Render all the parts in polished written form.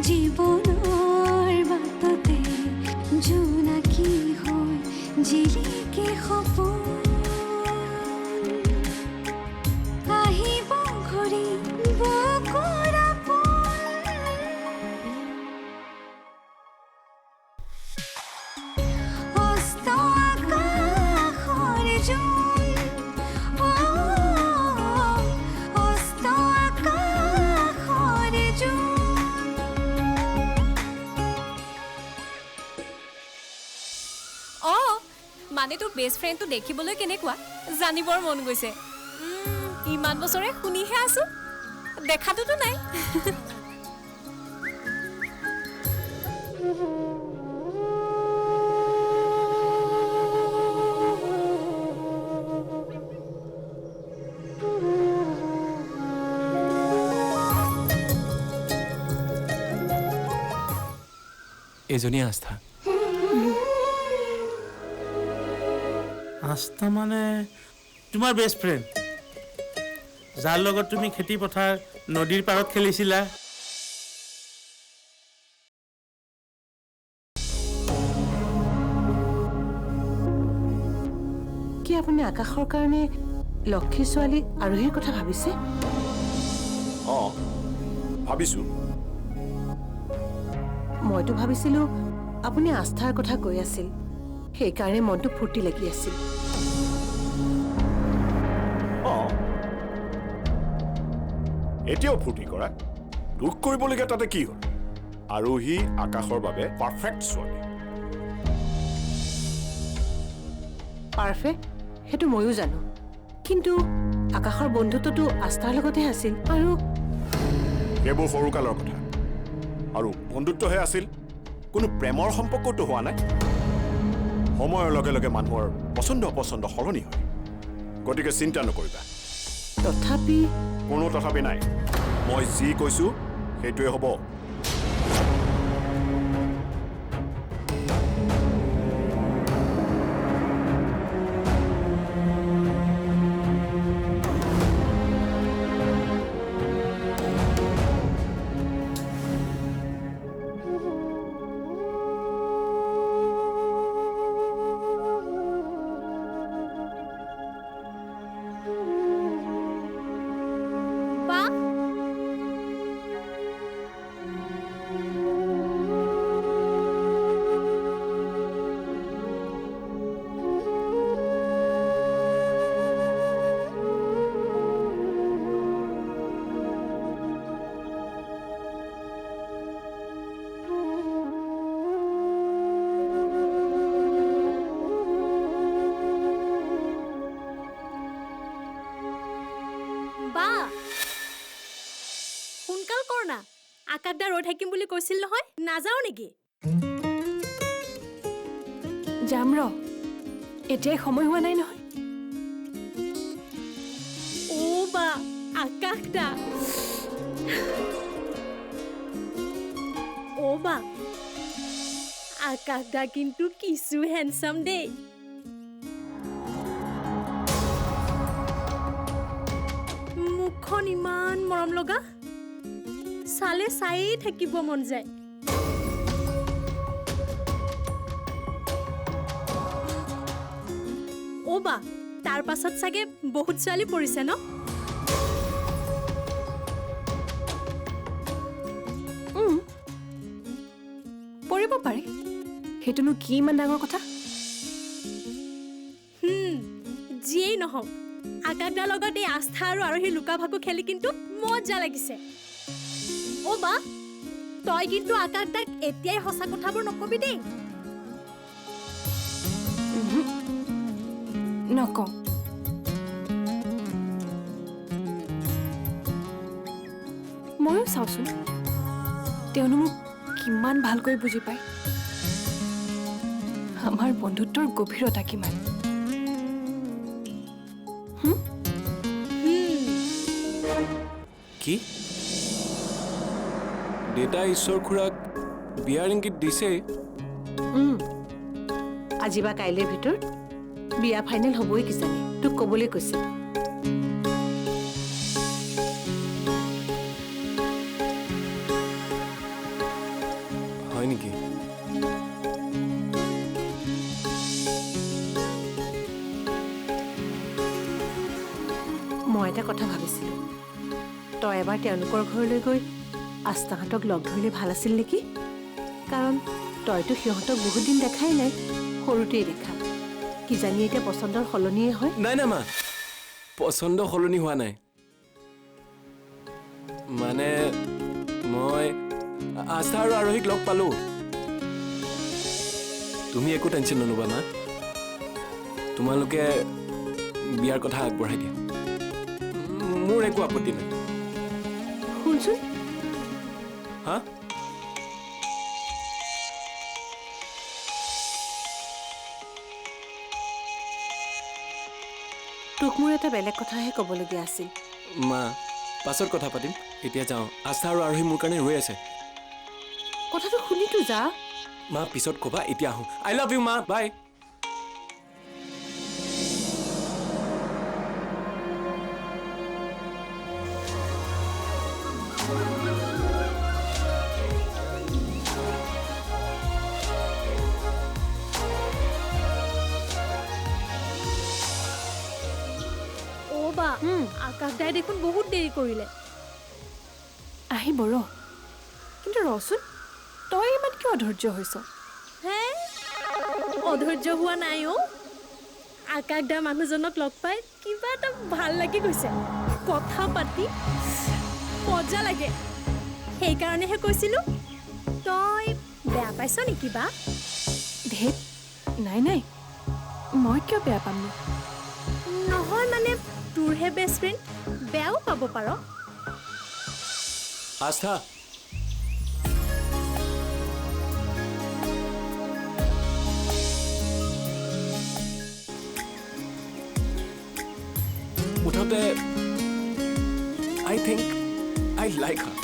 জীৱনৰ বাটতে জোনাকী হৈ জিলিকে সপোন আহিব ঘূৰি বকুৰা অস্ত আকাশৰ জোন অস্ত আকাশৰ জোন মানে তোৰ বেষ্ট ফ্ৰেণ্ডটো দেখিবলৈ কেনেকুৱা জানিবৰ মন গৈছে ইমান বছৰে শুনিহে আছো দেখাটোতো নাই এজনী আস্থা আস্থা মানে তোমাৰ বেষ্ট ফ্ৰেণ্ড যাৰ লগত তুমি খেতি পথাৰ নদীৰ পাৰত খেলিছিলা কি আপুনি আকাশৰ কাৰণে লক্ষী ছোৱালী আৰোহীৰ কথা ভাবিছে ভাবিছো মইতো ভাবিছিলো আপুনি আস্থাৰ কথা কৈ আছিল সেইকাৰণে মনটো ফূৰ্তি লাগি আছিল এতিয়াও ফূৰ্তি কৰা দুখ কৰিবলগীয়া তাতে কি হ'ল আৰোহী আকাশৰ বাবে পাৰফেক্ট ছোৱালী পাৰফেক্ট সেইটো ময়ো জানো কিন্তু আকাশৰ বন্ধুত্বটো আস্থাৰ লগতহে আছিল আৰু সেইবোৰ সৰুকালৰ কথা আৰু বন্ধুত্বহে আছিল কোনো প্ৰেমৰ সম্পৰ্কটো হোৱা নাই সময়ৰ লগে লগে মানুহৰ পচন্দ অপচন্দ সলনি হয় গতিকে চিন্তা নকৰিবা তথাপি কোনো তথাপি নাই মই যি কৈছো সেইটোৱে হ'ব আকাশদা ৰৈ থাকিম বুলি কৈছিল নহয় নাযাও নেকি যাম ৰ এতিয়াই সময় হোৱা নাই নহয় ও বা আকাশদা ও বা আকাশদা কিন্তু কিছু হ্যান্ডসাম দেই মুখখন ইমান মৰম লগা চালে চায়েই থাকিব মন যায় ও বা তাৰ পাছত চাগে বহুত ছোৱালী পৰিছে ন পৰিব পাৰে সেইটোনো কি ইমান ডাঙৰ কথা যিয়েই নহওক আকাশদাৰ লগত এই আস্থা আৰু আৰোহী লুকা ভাকু খেলি কিন্তু মজা লাগিছে ও বা তই কিন্তু আকাশদাক এতিয়াই সঁচা কথাবোৰ নকবি দেই নকওঁ ময়ো চাওঁচোন তেওঁনো মোক কিমান ভালকৈ বুজি পায় আমাৰ বন্ধুত্বৰ গভীৰতা কিমান কি দেউতা ঈশ্বৰ খুৰাক বিয়াৰ ইংগিত দিছে আজি বা কাইলৈৰ ভিতৰত বিয়া ফাইনেল হ'বই কিজানি তোক ক'বলৈ কৈছে কথা ভাবিছিলোঁ তই এবাৰ তেওঁলোকৰ ঘৰলৈ গৈ আস্থাহঁতক লগ ধৰিলে ভাল আছিল নেকি কাৰণ তইতো সিহঁতক বহুত দিন দেখাই নাই সৰুতেই দেখা কিজানি এতিয়া পচন্দৰ সলনিয়ে হয় নাই নাই মা পচন্দ সলনি হোৱা নাই মানে মই আস্থা আৰু আৰোহীক লগ পালো তুমি একো টেনশ্যন নল'বা মা তোমালোকে বিয়াৰ কথা আগবঢ়াই দিয়া মোৰ একো আপত্তি নাই শুনচোন হা তোক মোৰ এটা বেলেগ কথাহে ক'বলগীয়া আছিল মা পাছত কথা পাতিম এতিয়া যাওঁ আস্থা আৰু আৰোহী মোৰ কাৰণে ৰৈ আছে কথাটো শুনিতো যা মা পিছত ক'বা এতিয়া আহোঁ আই লাভ ইউ মা বাই অ' বা আকাশ দাই দেখোন বহুত দেৰি কৰিলে আহিব ৰ কিন্তু ৰচোন তই ইমান কিয় অধৈৰ্য হৈছ হে অধৈৰ্য হোৱা নাই অ' আকাশ দা মানুহজনক লগ পাই কিবা এটা ভাল লাগি গৈছে কথা পাতি মজা লাগে সেইকাৰণেহে কৈছিলোঁ তই বেয়া পাইছ নেকি বা ধেত নাই নাই মই কিয় বেয়া পাম নো নহয় মানে তোৰহে বেষ্ট ফ্ৰেণ্ড বেয়াও পাব পাৰ আস্থা মুঠতে আই থিংক আই লাইক হাৰ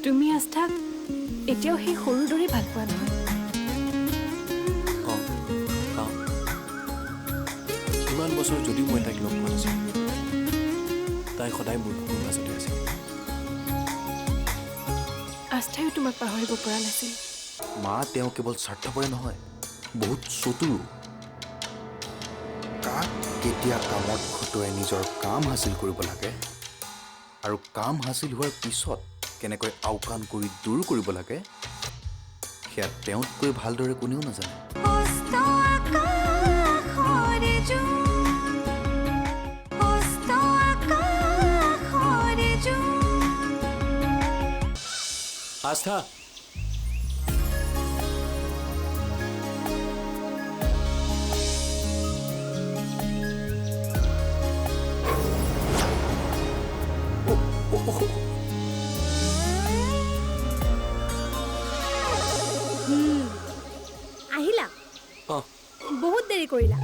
তুমি আস্থাক এতিয়াও সেই সৰুৰ দৰেই ভাল পোৱা নহয় ইমান বছৰ যদিও মই তাইক লগ পোৱা নাছিলোঁ তাই সদায় মোৰ বুকুৰ মাজতে আছিল আস্থাইও তোমাক পাহৰিব পৰা নাছিল মা তেওঁ কেৱল স্বাৰ্থপৰে নহয় বহুত চতুৰো কাক কেতিয়া কামত খটুৱাই নিজৰ কাম হাচিল কৰিব লাগে আৰু কাম হাচিল হোৱাৰ পিছত কেনেকৈ আওকাণ কৰি দূৰ কৰিব লাগে সেয়া তেওঁতকৈ ভালদৰে কোনেও নাজানে অস্ত আকাশৰ জোন অস্ত আকাশৰ জোন আস্থা আহিলা অঁ বহুত দেৰি কৰিলা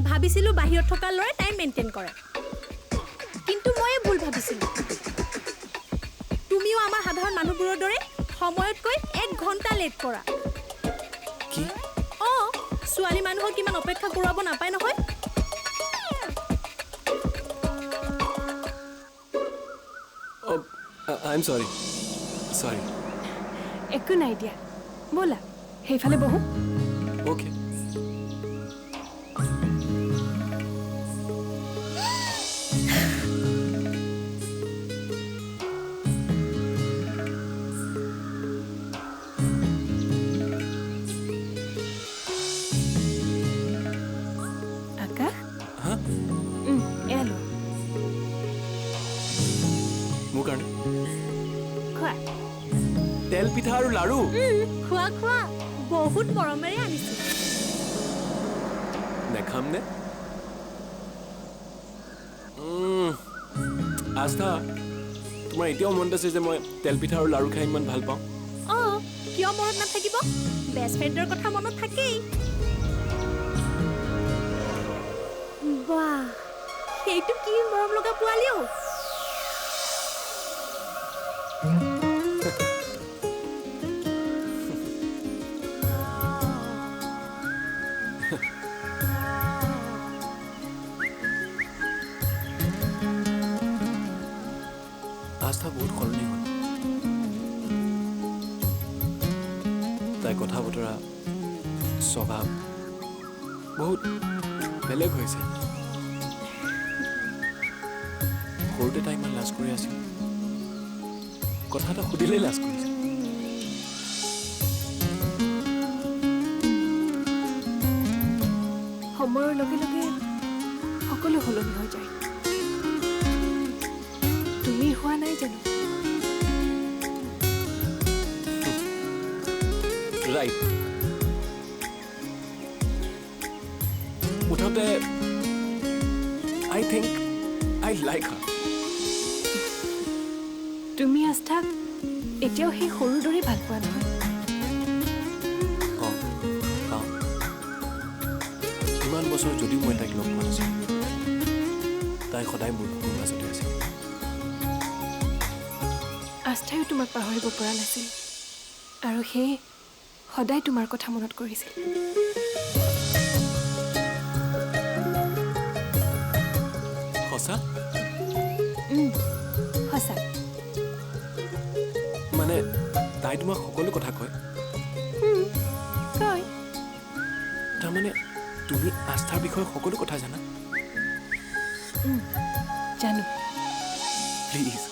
ভাবিছিলোঁ বাহিৰত থকা ল'ৰাই টাইম মেইনটেইন কৰে কিন্তু ময়ে ভুল ভাবিছিলোঁ তুমিও আমাৰ সাধাৰণ মানুহবোৰৰ দৰে সময়তকৈ 1 ঘণ্টা লেট কৰা কি অঁ ছোৱালী মানুহক ইমান অপেক্ষা কৰাব নাপায় নহয় আই এম চৰি চৰি একো নাই দিয়া ব'লা সেইফালে বহো অ'কে আকাশ হা এয়া লোৱা মোৰ কাৰণে খোৱা তেল পিঠা আৰু লাড়ু খোৱা খোৱা বহুত মৰমেৰে আনিছোঁ দেখাম নে আস্থা তোমাৰ এতিয়াও মনত আছে যে মই তেল পিঠা আৰু লাড়ু খাই ইমান ভাল পাওঁ অঁ কিয় মনত নাথাকিব বেষ্ট ফ্ৰেণ্ডৰ কথা মনত থাকেই বাহ সেইটো কি মৰম লগা পোৱালিও আস্থা বহুত সলনি হ'ল তাই কথা বতৰা স্বভাৱ বহুত বেলেগ হৈছে সৰুতে তাই ইমান লাজ কৰি আছিল কথা এটা সুধিলেই লাজ কৰিছিল সময়ৰ লগে লগে সকলো সলনি হৈ যায় তুমি হোৱা নাই জানো ৰাইট মুঠতে আই থিংক আই লাইক হাৰ তুমি আস্থাক এতিয়াও সেই সৰুৰ দৰে ভাল পোৱা নহয় ইমান বছৰ যদিও মই তাইক লগ পোৱা নাছিলোঁ তাই সদায় মোৰ বুকুৰ মাজতে আছিল আস্থাইও তোমাক পাহৰিব পৰা নাছিল আৰু সেয়ে সদায় তোমাৰ কথা মনত কৰিছিল সঁচা সঁচা মানে তাই তোমাক সকলো কথা কয় কয় তাৰমানে তুমি আস্থাৰ বিষয়ে সকলো কথা জানা জানো প্লিজ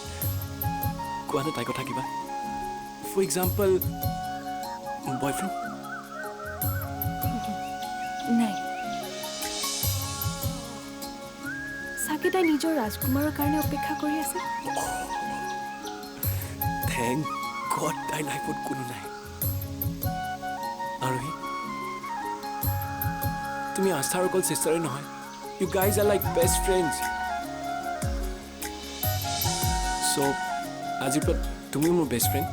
কোৱা নে তাইৰ কথা কিবা ফৰ এক্সাম্পল বয়ফ্ৰেণ্ড নাই চাগে তাই নিজৰ ৰাজকুমাৰৰ কাৰণে অপেক্ষা কৰি আছে থেংক গড তাইৰ লাইফত কোনো নাই আৰু তুমি আস্থাৰ অকল চিষ্টাৰে নহয় you guys are like best friends so' আজিৰ পৰা তুমি মোৰ বেষ্ট ফ্ৰেণ্ড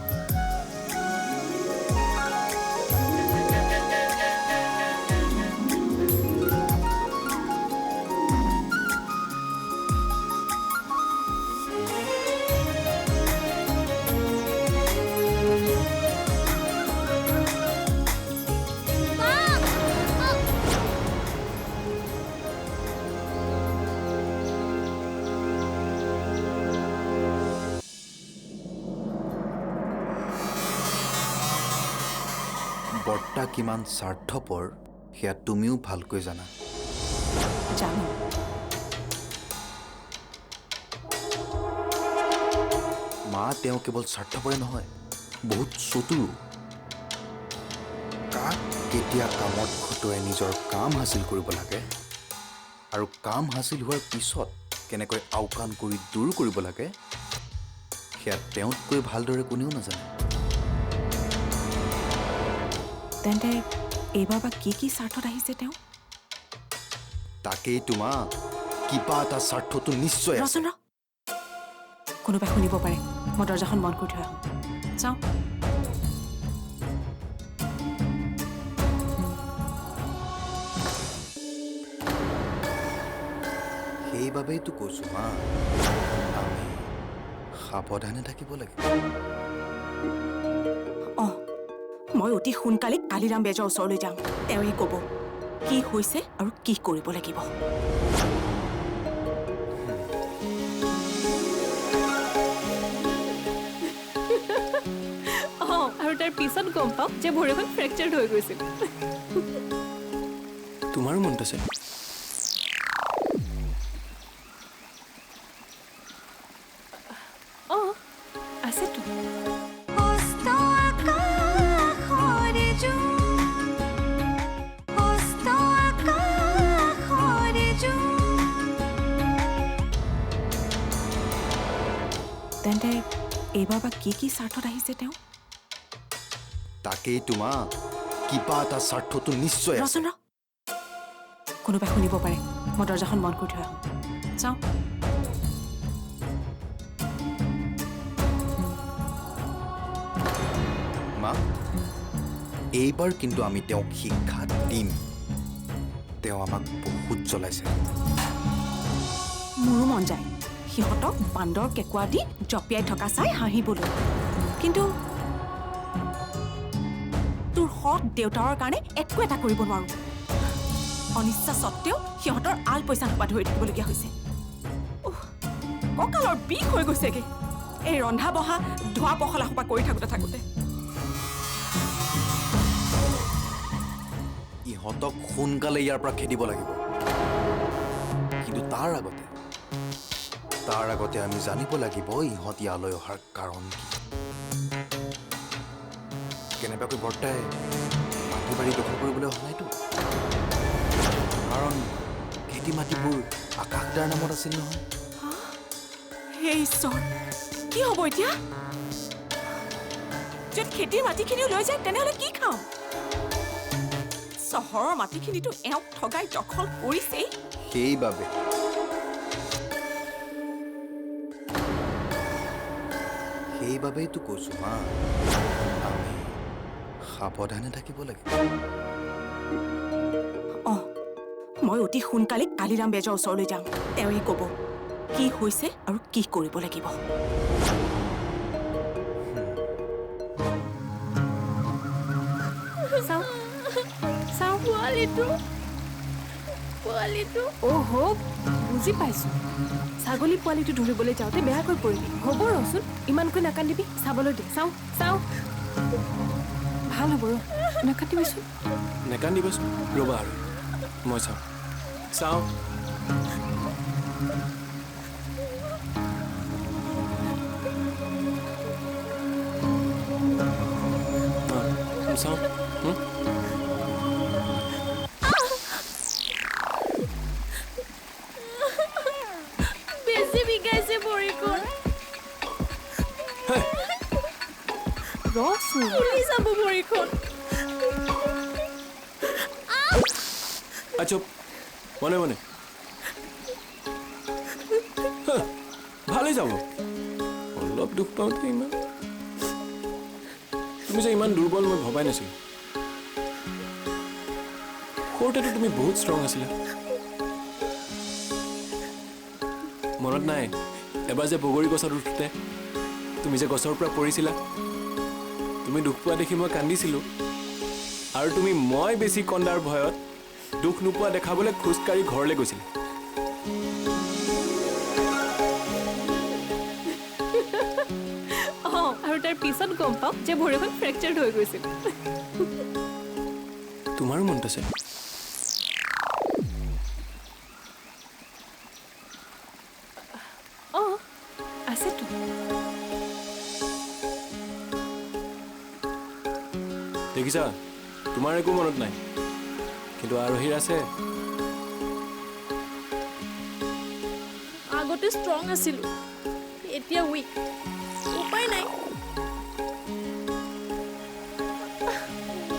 বৰ্তা কিমান স্বাৰ্থপৰ সেয়া তুমিও ভালকৈ জানা জানো মা তেওঁ কেৱল স্বাৰ্থপৰে নহয় বহুত চতুৰো কাক কেতিয়া কামত খটুৱাই নিজৰ কাম হাচিল কৰিব লাগে আৰু কাম হাচিল হোৱাৰ পিছত কেনেকৈ আওকাণ কৰি দূৰ কৰিব লাগে সেয়া তেওঁতকৈ ভালদৰে কোনেও নাজানে তেন্তে এইবাৰ বা কি কি স্বাৰ্থত আহিছে তেওঁ তাকেই তোমাৰ কিবা এটা স্বাৰ্থটো নিশ্চয় আছে ৰচোন ৰ কোনোবাই শুনিব পাৰে মই দৰ্জাখন বন্ধ কৰি থৈ আহোঁ চাওঁ সেইবাবেইতো কৈছো মা আমি সাৱধানে থাকিব লাগিব অঁ মই অতি সোনকালে কালিৰাম বেজৰ ওচৰলৈ যাম তেওঁৱে ক'ব কি হৈছে আৰু কি কৰিব লাগিব অঁ আৰু তাৰ পিছত গম পাওঁ যে ভৰিখন ফ্ৰেকচাৰ্ড হৈ গৈছিল তোমাৰো মনত আছে অঁ আছেতো অস্ত আকাশৰে জোন অস্ত আকাশৰে জোন তেন্তে এইবাৰ বা কি কি স্বাৰ্থত আহিছে তেওঁ তাকেই তোমাৰ কিবা এটা স্বাৰ্থটো নিশ্চয় আছে ৰচোন ৰ কোনোবাই শুনিব পাৰে মই দৰ্জাখন বন্ধ কৰি থৈ আহোঁ চাওঁ মা এইবাৰ কিন্তু আমি তেওঁক শিক্ষা দিম তেওঁ আমাক বহুত জ্বলাইছে মোৰো মন যায় সিহঁতক বান্দৰ কেঁকুৱা দি জঁপিয়াই থকা চাই হাঁহিবলৈ কিন্তু তোৰ সৎ দেউতাৰ কাৰণে একো এটা কৰিব নোৱাৰো অনিচ্ছা স্বত্তেও সিহঁতৰ আল পইচা নোপোৱা ধৰি থাকিবলগীয়া হৈছে কঁকালৰ বিষ হৈ গৈছেগে এই ৰন্ধা বঢ়া ধোৱা পখলা সোপা কৰি থাকোঁতে ইহঁতক সোনকালে ইয়াৰ পৰা খেদিব লাগিব কিন্তু তাৰ আগতে তাৰ আগতে আমি জানিব লাগিব ইহঁত ইয়ালৈ অহাৰ কাৰণ কি। কেনেবাকৈ বৰ্তাই মাটি বাৰী দখল কৰিবলৈ অহা নাইতো। কাৰণ খেতি মাটিবোৰ আকাশদাৰ নামত আছিল নহয়। হে ঈশ্বৰ, কি হ'ব এতিয়া? যদি খেতিৰ মাটিখিনিও লৈ যায় তেনেহ'লে কি খাম? চহৰৰ মাটিখিনিতো এওঁক ঠগাই দখল কৰিছেই। সেইবাবেইতো কৈছো মা, আমি সাৱধানে থাকিব লাগিব। অঁ, মই অতি সোনকালে কালিৰাম বেজৰ ওচৰলৈ যাম। তেওঁৱে ক'ব কি হৈছে আৰু কি কৰিব লাগিব। চাওঁ চাওঁ পোৱালিটো অ' হওক, বুজি পাইছোঁ। ছাগলী পোৱালিটো ধৰিবলৈ যাওঁতে বেয়াকৈ পৰিলি। হ'ব ৰচোন, ইমানকৈ নাকান্দিবি, চাবলৈ দে। চাওঁ চাওঁ, ভাল হ'ব ৰ, নাকান্দিবিচোন। নেকান্দিবাচোন, ৰ'বা আৰু মই চাওঁ। চাওঁ। চাওঁ। বেছি বিষাইছে ভৰিখন। ৰচোন, ফুলি যাব ভৰিখন। আচ্ছা, মনে মনে ভালেই যাব। অলপ দুখ পাওঁতে ইমান, তুমি যে ইমান দুৰ্বল মই ভবাই নাছিলোঁ। সৰুতেতো তুমি বহুত ষ্ট্ৰং আছিলা। মনত নাই এবাৰ যে বগৰী গছত উঠোতে তুমি যে গছৰ পৰা পৰিছিলা? তুমি দুখ পোৱা দেখি মই কান্দিছিলোঁ, আৰু তুমি মই বেছি কন্দাৰ ভয়ত দুখ নোপোৱা দেখাবলৈ খোজকাঢ়ি ঘৰলৈ গৈছিলা। অঁ, আৰু তাৰ পিছত গম পাওঁ যে ভৰিখন ফ্ৰেকচাৰ্ড হৈ গৈছিল। তোমাৰো মনত আছে? অঁ, আছেতো। দেখিছা, তোমাৰ একো মনত নাই, কিন্তু আৰোহীৰ আছে। আগতে ষ্ট্ৰং আছিলোঁ, এতিয়া উইক। উপায় নাই।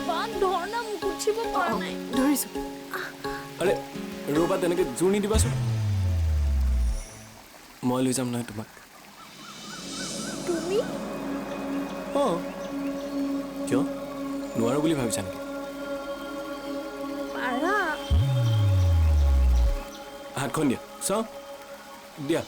বাট ধৰ না, মোক উঠিব পৰা নাই। ধৰিছোঁ। আৰে ৰ'বা, তেনেকৈ জোৰ নিদিবাচোন। মই লৈ যাম নহয় তোমাক। তুমি? অঁ, কিয় নোৱাৰো বুলি ভাবিছা নেকি? পাৰা। হাতখন দিয়া, চাওঁ দিয়া।